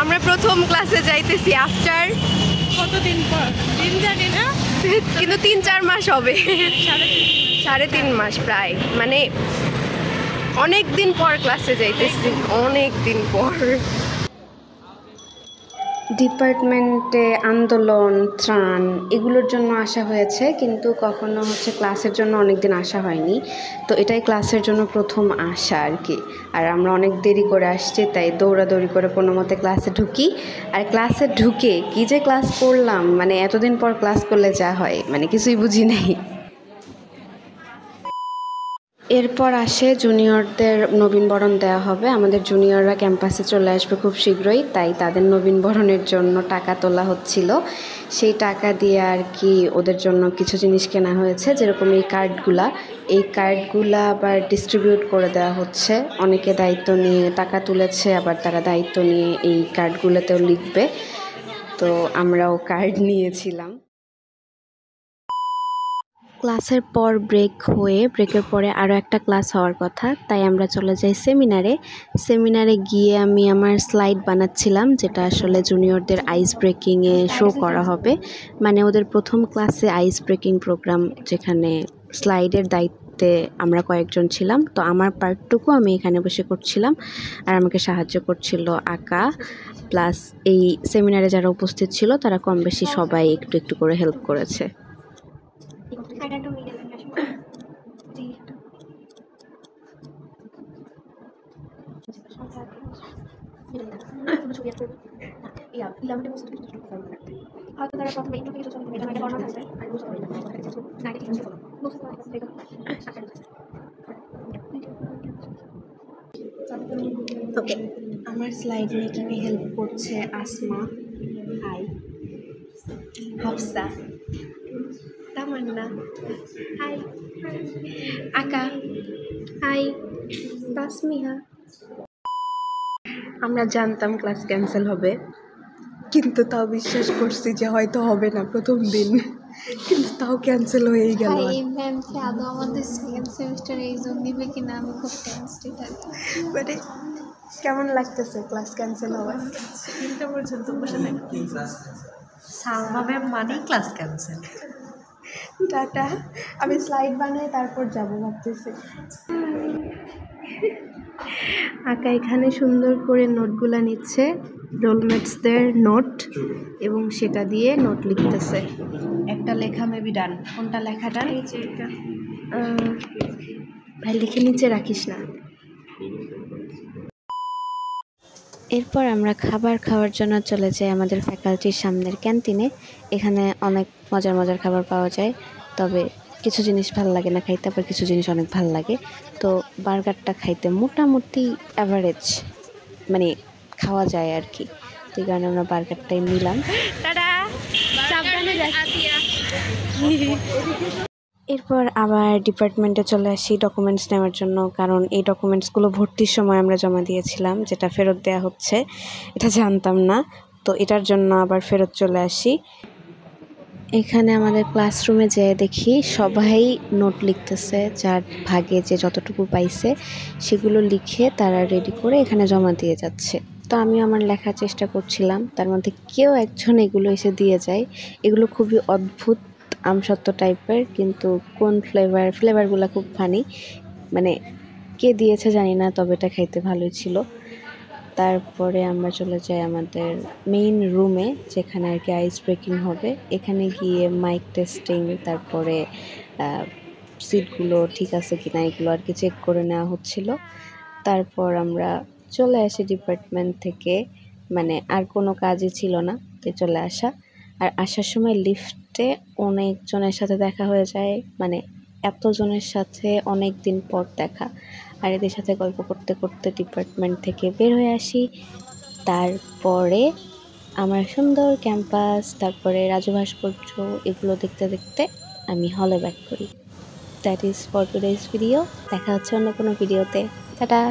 আমরা প্রথম ক্লাসে যাইতেছি আফটার কতদিন পর দিন জানি না, কিন্তু 3-4 মাস হবে, 3.5 মাস প্রায়, মানে অনেক দিন পর ক্লাসে যাইতেছি, অনেক দিন পর। ডিপার্টমেন্টে আন্দোলন, ত্রাণ এগুলোর জন্য আসা হয়েছে, কিন্তু কখনো ক্লাসের জন্য অনেক দিন আসা হয়নি। তো এটাই ক্লাসের জন্য প্রথম আসা আর কি। আর আমরা অনেক দেরি করে আসছি, তাই দৌড়াদৌড়ি করে কোনো মতে ক্লাসে ঢুকি। আর ক্লাসে ঢুকে কি যে ক্লাস করলাম, মানে এতদিন পর ক্লাস করলে যা হয়, মানে কিছুই বুঝি নাই। এরপর আসে জুনিয়রদের নবীনবরণ দেওয়া হবে। আমাদের জুনিয়ররা ক্যাম্পাসে চলে আসবে খুব শীঘ্রই, তাই তাদের নবীনবরণের জন্য টাকা তোলা হচ্ছিল। সেই টাকা দিয়ে আর কি ওদের জন্য কিছু জিনিস কেনা হয়েছে, যেরকম এই কার্ডগুলা আবার ডিস্ট্রিবিউট করে দেওয়া হচ্ছে। অনেকে দায়িত্ব নিয়ে টাকা তুলেছে, আবার তারা দায়িত্ব নিয়ে এই কার্ডগুলোতেও লিখবে। তো আমরাও কার্ড নিয়েছিলাম। ক্লাসের পর ব্রেকের পরে আরও একটা ক্লাস হওয়ার কথা, তাই আমরা চলে যাই সেমিনারে গিয়ে আমি আমার স্লাইড বানাচ্ছিলাম, যেটা আসলে জুনিয়রদের আইস ব্রেকিংয়ে শো করা হবে। মানে ওদের প্রথম ক্লাসে আইস ব্রেকিং প্রোগ্রাম, যেখানে স্লাইডের দায়িত্বে আমরা কয়েকজন ছিলাম। তো আমার পার্টটুকু আমি এখানে বসে করছিলাম, আর আমাকে সাহায্য করছিল আঁকা। প্লাস এই সেমিনারে যারা উপস্থিত ছিল তারা কম বেশি সবাই একটু একটু করে হেল্প করেছে। ওকে, আমার স্লাইড মেকিংয়ে হেল্প করছে আসমা, হাই, হাফসা, তামান্না, হাই, আকা, হাই, তাসমিহা। আমরা জানতাম ক্লাস ক্যান্সেল হবে, কিন্তু তাও বিশ্বাস করছি যে হয়তো হবে না প্রথম দিন, কিন্তু তাও ক্যান্সেল হয়েই গেল। আমাদের সেকেন্ড সেমিস্টার এক্সাম দিবে কিনা আমি খুব টেনসড থাকি। মানে কেমন লাগতেছে ক্লাস ক্যান্সেল হওয়ার? 3টা পর্যন্ত বসে থাকি, সালমা ম্যাম মানেই ক্লাস ক্যান্সেল। টাটা, আমি স্লাইড বানাই তারপর যাবো ভাবতেছি। আঁকা এখানে সুন্দর করে নোটগুলা নিচ্ছে, রোলমেটসদের নোট, এবং সেটা দিয়ে নোট লিখতেছে। একটা লেখা মেবি ডান। কোনটা লেখা ডান? ভাই লিখে নিচে রাখিস না। এরপর আমরা খাবার খাওয়ার জন্য চলে যাই আমাদের ফ্যাকাল্টির সামনের ক্যান্টিনে। এখানে অনেক মজার মজার খাবার পাওয়া যায়, তবে কিছু জিনিস ভালো লাগে না খাইতে, আবার কিছু জিনিস অনেক ভালো লাগে। তো বার্গারটা খাইতে মোটামুটি অ্যাভারেজ, মানে খাওয়া যায় আর কি। তো এই কারণে আমরা বার্গারটাই নিলাম। এরপর আবার ডিপার্টমেন্টে চলে আসি ডকুমেন্টস নেওয়ার জন্য, কারণ এই ডকুমেন্টসগুলো ভর্তির সময় আমরা জমা দিয়েছিলাম, যেটা ফেরত দেওয়া হচ্ছে, এটা জানতাম না। তো এটার জন্য আবার ফেরত চলে আসি। এখানে আমাদের ক্লাসরুমে যেয়ে দেখি সবাই নোট লিখতেছে, যার ভাগে যে যতটুকু পাইছে সেগুলো লিখে তারা রেডি করে এখানে জমা দিয়ে যাচ্ছে। তো আমি আমার লেখার চেষ্টা করছিলাম, তার মধ্যে কেউ একজন এগুলো এসে দিয়ে যায়। এগুলো খুবই অদ্ভুত আমসত্ত্ব টাইপের, কিন্তু কোন ফ্লেভারগুলো খুব ফানি, মানে কে দিয়েছে জানি না, তবে এটা খাইতে ভালোই ছিল। তারপরে আমরা চলে যাই আমাদের মেইন রুমে, যেখানে আর কি আইস ব্রেকিং হবে। এখানে গিয়ে মাইক টেস্টিং, তারপরে সিটগুলো ঠিক আছে কিনা এগুলো আর কি চেক করে নেওয়া হচ্ছিল। তারপর আমরা চলে আসি ডিপার্টমেন্ট থেকে, মানে আর কোনো কাজই ছিল না, তো চলে আসা। আর আসার সময় লিফটে অনেকজনের সাথে দেখা হয়ে যায়, মানে এতজনের সাথে অনেক দিন পর দেখা। আর এদের সাথে গল্প করতে করতে ডিপার্টমেন্ট থেকে বের হয়ে আসি। তারপরে আমার সুন্দর ক্যাম্পাস, তারপরে রাজু ভাস্কর্য, এগুলো দেখতে দেখতে আমি হলে ব্যাক করি। That is for today's video. দেখা হচ্ছে অন্য কোনো ভিডিওতে। টাটা।